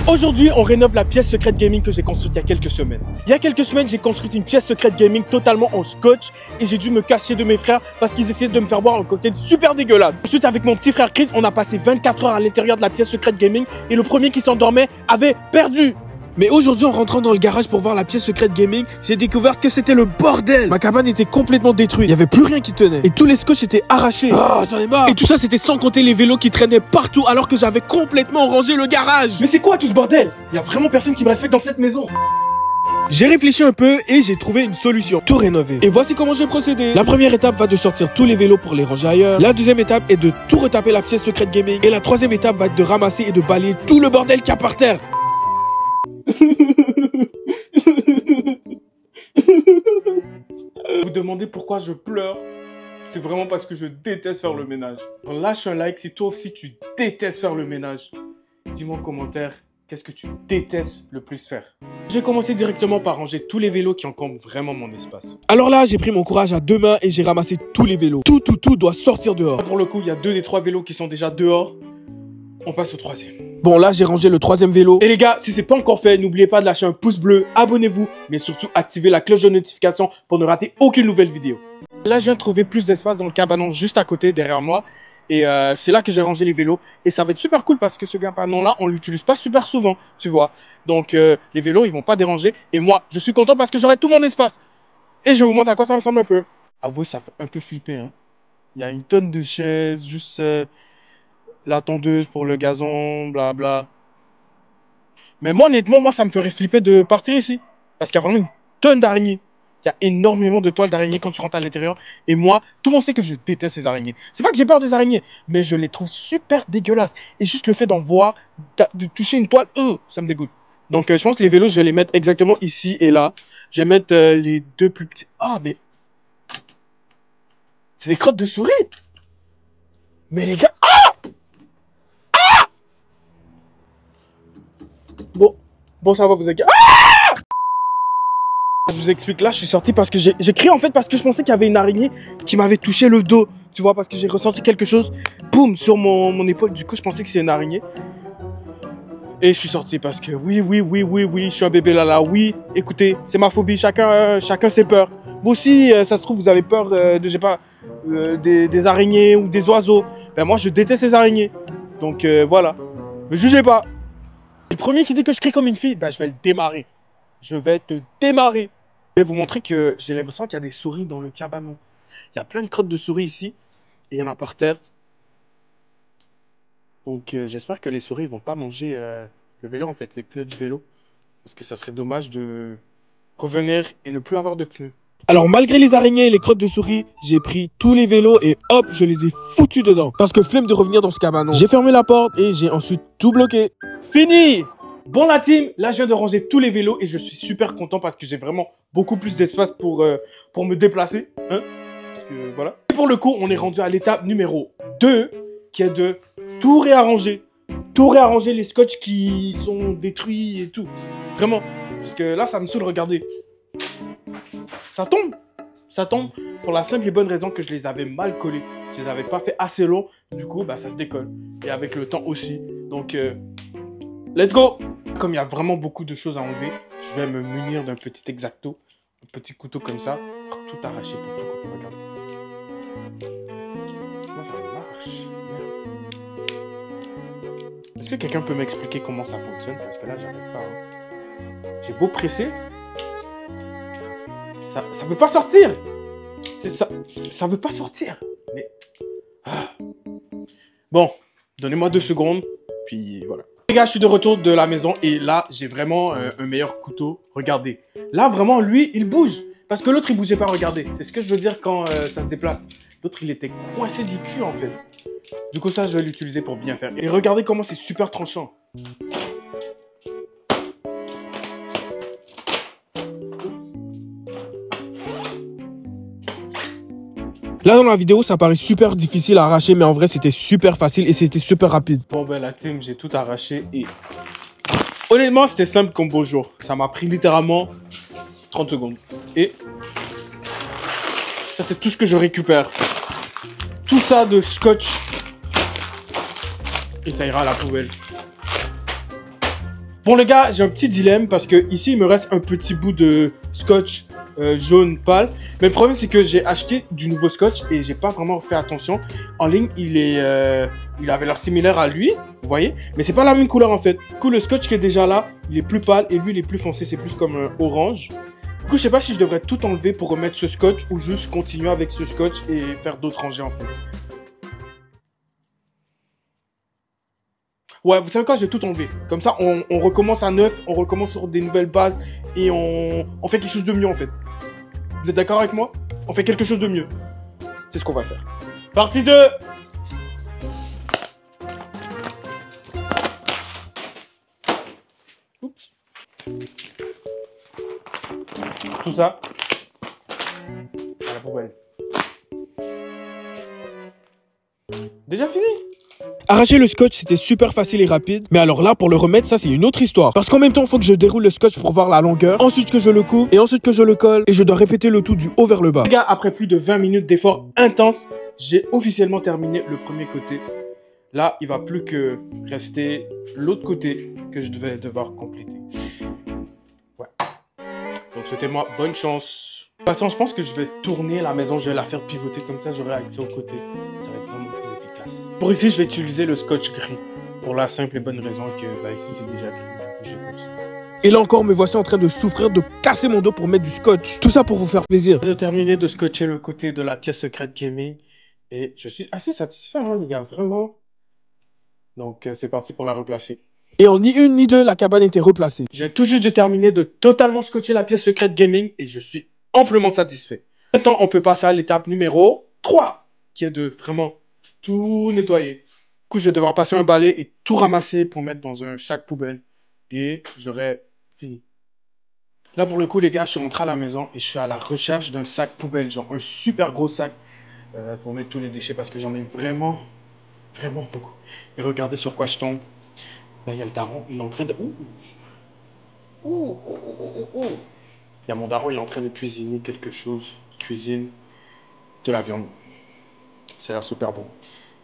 Aujourd'hui, on rénove la pièce secrète gaming que j'ai construite il y a quelques semaines. Il y a quelques semaines, j'ai construit une pièce secrète gaming totalement en scotch et j'ai dû me cacher de mes frères parce qu'ils essayaient de me faire boire un cocktail super dégueulasse. Ensuite, avec mon petit frère Chris, on a passé 24 heures à l'intérieur de la pièce secrète gaming et le premier qui s'endormait avait perdu. Mais aujourd'hui, en rentrant dans le garage pour voir la pièce secrète gaming, j'ai découvert que c'était le bordel. Ma cabane était complètement détruite, il n'y avait plus rien qui tenait. Et tous les scotch étaient arrachés. Ah, j'en ai marre. Et tout ça, c'était sans compter les vélos qui traînaient partout alors que j'avais complètement rangé le garage. Mais c'est quoi tout ce bordel? Il y a vraiment personne qui me respecte dans cette maison. J'ai réfléchi un peu et j'ai trouvé une solution, tout rénover. Et voici comment j'ai procédé. La première étape va de sortir tous les vélos pour les ranger ailleurs. La deuxième étape est de tout retaper la pièce secrète gaming. Et la troisième étape va être de ramasser et de balayer tout le bordel qu'il y a par terre. Vous demandez pourquoi je pleure? C'est vraiment parce que je déteste faire le ménage. Alors lâche un like si toi aussi tu détestes faire le ménage. Dis-moi en commentaire, qu'est-ce que tu détestes le plus faire? J'ai commencé directement par ranger tous les vélos qui encombrent vraiment mon espace. Alors là, j'ai pris mon courage à deux mains et j'ai ramassé tous les vélos. Tout doit sortir dehors. Pour le coup, il y a 2 des 3 vélos qui sont déjà dehors. On passe au troisième. Bon, là, j'ai rangé le troisième vélo. Et les gars, si c'est pas encore fait, n'oubliez pas de lâcher un pouce bleu, abonnez-vous, mais surtout activez la cloche de notification pour ne rater aucune nouvelle vidéo. Là, je viens de trouver plus d'espace dans le cabanon juste à côté, derrière moi. Et c'est là que j'ai rangé les vélos. Et ça va être super cool parce que ce cabanon-là, on l'utilise pas super souvent, tu vois. Donc, les vélos, ils vont pas déranger. Et moi, je suis content parce que j'aurai tout mon espace. Et je vous montre à quoi ça ressemble un peu. Avouez, ça fait un peu flipper, hein. Il y a une tonne de chaises, juste... la tondeuse pour le gazon, blabla. Mais moi, honnêtement, ça me ferait flipper de partir ici. Parce qu'il y a vraiment une tonne d'araignées. Il y a énormément de toiles d'araignées quand tu rentres à l'intérieur. Et moi, tout le monde sait que je déteste ces araignées. C'est pas que j'ai peur des araignées, mais je les trouve super dégueulasses. Et juste le fait d'en voir, de toucher une toile, ça me dégoûte. Donc, je pense que les vélos, je vais les mettre exactement ici et là. Je vais mettre les 2 plus petits. Ah, mais... c'est des crottes de souris. Mais les gars... Bon, ça va, vous inquiétez. Je vous explique, là, je suis sorti parce que j'ai crié en fait parce que je pensais qu'il y avait une araignée qui m'avait touché le dos. Tu vois, parce que j'ai ressenti quelque chose, boum, sur mon épaule. Du coup, je pensais que c'était une araignée. Et je suis sorti parce que oui, je suis un bébé là. Oui, écoutez, c'est ma phobie. Chacun ses peurs. Vous aussi, ça se trouve, vous avez peur de, je sais pas, des araignées ou des oiseaux. Ben moi, je déteste ces araignées. Donc voilà, me jugez pas. Le premier qui dit que je crie comme une fille, ben je vais le démarrer. Je vais te démarrer. Je vais vous montrer que j'ai l'impression qu'il y a des souris dans le cabanon. Il y a plein de crottes de souris ici. Et il y en a par terre. Donc j'espère que les souris ne vont pas manger le vélo en fait, les pneus du vélo. Parce que ça serait dommage de revenir et ne plus avoir de pneus. Alors malgré les araignées et les crottes de souris, j'ai pris tous les vélos et hop, je les ai foutus dedans. Parce que flemme de revenir dans ce cabanon. J'ai fermé la porte et j'ai ensuite tout bloqué. Fini! Bon la team, là je viens de ranger tous les vélos et je suis super content parce que j'ai vraiment beaucoup plus d'espace pour me déplacer. Hein? Parce que voilà. Et pour le coup, on est rendu à l'étape numéro 2 qui est de tout réarranger. Tout réarranger les scotch qui sont détruits et tout. Vraiment. Parce que là ça me saoule, regardez. Ça tombe. Ça tombe pour la simple et bonne raison que je les avais mal collés. Je les avais pas fait assez long. Du coup, bah ça se décolle. Et avec le temps aussi. Donc, let's go! Comme il y a vraiment beaucoup de choses à enlever, je vais me munir d'un petit X-Acto. Un petit couteau comme ça. Tout arracher pour tout couper. Regarde. Comment ça marche? Est-ce que quelqu'un peut m'expliquer comment ça fonctionne? Parce que là, j'arrive pas. Hein. J'ai beau presser. Ça veut pas sortir. Ça veut pas sortir. Mais... Bon, donnez-moi 2 secondes. Puis voilà. Les gars, je suis de retour de la maison. Et là, j'ai vraiment un meilleur couteau. Regardez. Là, vraiment, lui, il bouge. Parce que l'autre, il bougeait pas. Regardez. C'est ce que je veux dire quand ça se déplace. L'autre, il était coincé du cul, en fait. Du coup, ça, je vais l'utiliser pour bien faire. Et regardez comment c'est super tranchant. Là dans la vidéo ça paraît super difficile à arracher mais en vrai c'était super facile et c'était super rapide. Bon ben la team j'ai tout arraché et honnêtement c'était simple comme beau jour. Ça m'a pris littéralement 30 secondes. Et ça c'est tout ce que je récupère. Tout ça de scotch. Et ça ira à la poubelle. Bon les gars, j'ai un petit dilemme parce que ici il me reste un petit bout de scotch jaune pâle. Mais le problème c'est que j'ai acheté du nouveau scotch et j'ai pas vraiment fait attention. En ligne, il avait l'air similaire à lui, vous voyez. Mais c'est pas la même couleur en fait. Du coup, le scotch qui est déjà là, il est plus pâle et lui il est plus foncé, c'est plus comme un orange. Du coup, je sais pas si je devrais tout enlever pour remettre ce scotch ou juste continuer avec ce scotch et faire d'autres rangées en fait. Ouais, vous savez quoi, je vais tout enlever. Comme ça, on recommence à neuf, on recommence sur des nouvelles bases et on fait quelque chose de mieux en fait. Vous êtes d'accord avec moi? On fait quelque chose de mieux. C'est ce qu'on va faire. Partie 2. Oups. Tout ça à la poubelle. Déjà fini? Arracher le scotch, c'était super facile et rapide. Mais alors là, pour le remettre, ça, c'est une autre histoire. Parce qu'en même temps, il faut que je déroule le scotch pour voir la longueur. Ensuite que je le coupe. Et ensuite que je le colle. Et je dois répéter le tout du haut vers le bas. Les gars, après plus de 20 minutes d'efforts intenses, j'ai officiellement terminé le premier côté. Là, il va plus que rester l'autre côté que je vais devoir compléter. Ouais. Donc, souhaitez-moi bonne chance. De toute façon, je pense que je vais tourner la maison. Je vais la faire pivoter comme ça. J'aurai accès au côté. Ça va être vraiment plus efficace. Pour ici, je vais utiliser le scotch gris. Pour la simple et bonne raison que ici, c'est déjà gris. Je vais continuer. Et là encore, me voici en train de souffrir, de casser mon dos pour mettre du scotch. Tout ça pour vous faire plaisir. J'ai terminé de scotcher le côté de la pièce secrète gaming. Et je suis assez satisfait, hein, les gars. Vraiment. Donc, c'est parti pour la replacer. Et en ni une ni deux, la cabane était replacée. J'ai tout juste terminé de totalement scotcher la pièce secrète gaming et je suis amplement satisfait. Maintenant, on peut passer à l'étape numéro 3, qui est de vraiment tout nettoyer. Du coup, je vais devoir passer un balai et tout ramasser pour mettre dans un sac poubelle. Et j'aurai fini. Là, pour le coup, les gars, je suis rentré à la maison et je suis à la recherche d'un sac poubelle, genre un super gros sac pour mettre tous les déchets parce que j'en ai vraiment beaucoup. Et regardez sur quoi je tombe. Là, il y a le daron, il est en train de... Il y a mon daron, il est en train de cuisiner quelque chose. Il cuisine de la viande. Ça a l'air super bon.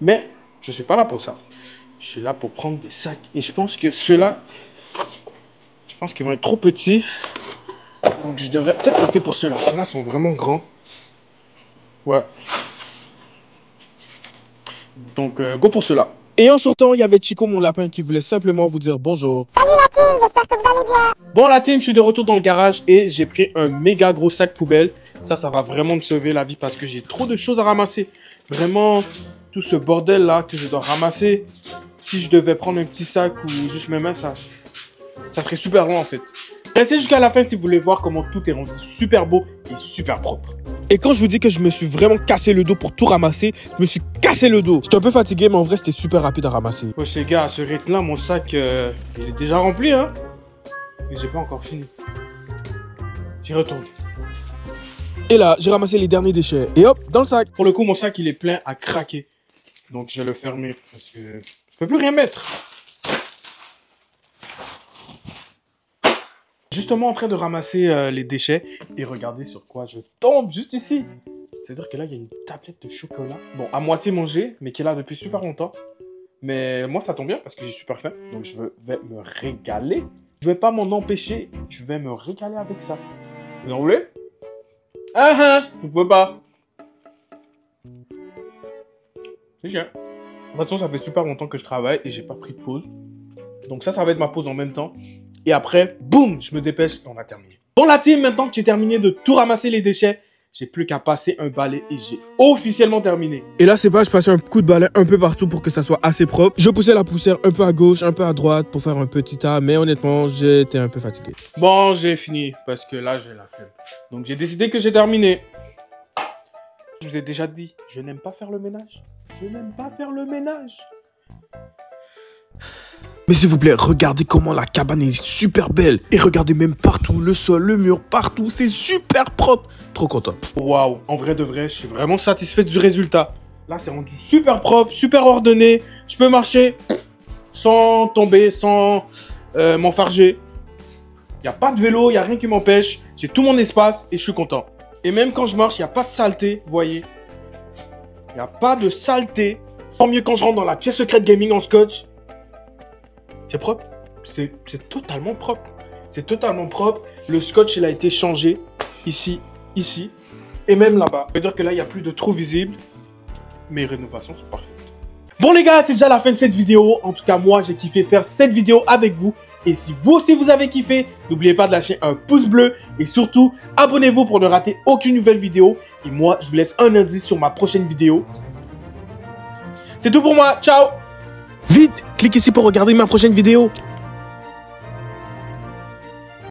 Mais, je suis pas là pour ça. Je suis là pour prendre des sacs. Et je pense que ceux-là, je pense qu'ils vont être trop petits. Donc, je devrais peut-être opter pour ceux-là. Ceux-là sont vraiment grands. Ouais. Donc, go pour ceux-là. Et en sortant, il y avait Chico, mon lapin, qui voulait simplement vous dire bonjour. Salut la team, j'espère que vous allez bien. Bon la team, je suis de retour dans le garage et j'ai pris un méga gros sac poubelle. Ça va vraiment me sauver la vie parce que j'ai trop de choses à ramasser. Vraiment, tout ce bordel là que je dois ramasser. Si je devais prendre un petit sac ou juste mes mains, ça serait super long en fait. Restez jusqu'à la fin si vous voulez voir comment tout est rendu super beau et super propre. Et quand je vous dis que je me suis vraiment cassé le dos pour tout ramasser, je me suis cassé le dos. J'étais un peu fatigué, mais en vrai, c'était super rapide à ramasser. Wesh les gars, à ce rythme là, mon sac, il est déjà rempli hein. Et j'ai pas encore fini. J'y retourne. Et là, j'ai ramassé les derniers déchets. Et hop, dans le sac. Pour le coup, mon sac, il est plein à craquer. Donc, je vais le fermer parce que je peux plus rien mettre. Justement en train de ramasser les déchets et regardez sur quoi je tombe juste ici. C'est-à-dire que là, il y a une tablette de chocolat. Bon, à moitié mangée, mais qui est là depuis super longtemps. Mais moi, ça tombe bien parce que j'ai super faim. Donc, je vais me régaler. Je vais pas m'en empêcher. Je vais me régaler avec ça. Vous en voulez? Ah ah, vous pouvez pas. C'est chiant. De toute façon, ça fait super longtemps que je travaille et j'ai pas pris de pause. Donc ça va être ma pause en même temps. Et après, boum, je me dépêche et on a terminé. Bon la team, maintenant que j'ai terminé de tout ramasser les déchets, j'ai plus qu'à passer un balai et j'ai officiellement terminé. Et là, c'est pas, je passais un coup de balai un peu partout pour que ça soit assez propre. Je poussais la poussière un peu à gauche, un peu à droite pour faire un petit tas. Mais honnêtement, j'étais un peu fatigué. Bon, j'ai fini parce que là, j'ai la flemme. Donc j'ai décidé que j'ai terminé. Je vous ai déjà dit, je n'aime pas faire le ménage. Je n'aime pas faire le ménage. Mais s'il vous plaît, regardez comment la cabane est super belle. Et regardez même partout, le sol, le mur, partout. C'est super propre. Trop content. Waouh, en vrai de vrai, je suis vraiment satisfait du résultat. Là, c'est rendu super propre, super ordonné. Je peux marcher sans tomber, sans m'enfarger. Il n'y a pas de vélo, il n'y a rien qui m'empêche. J'ai tout mon espace et je suis content. Et même quand je marche, il n'y a pas de saleté, vous voyez. Il n'y a pas de saleté. Tant mieux quand je rentre dans la pièce secrète gaming en scotch. C'est propre. c'est totalement propre. C'est totalement propre. Le scotch, il a été changé ici, ici et même là-bas. Ça veut dire que là, il n'y a plus de trous visibles. Mes rénovations sont parfaites. Bon les gars, c'est déjà la fin de cette vidéo. En tout cas, moi, j'ai kiffé faire cette vidéo avec vous. Et si vous aussi vous avez kiffé, n'oubliez pas de lâcher un pouce bleu. Et surtout, abonnez-vous pour ne rater aucune nouvelle vidéo. Et moi, je vous laisse un indice sur ma prochaine vidéo. C'est tout pour moi. Ciao! Vite, clique ici pour regarder ma prochaine vidéo.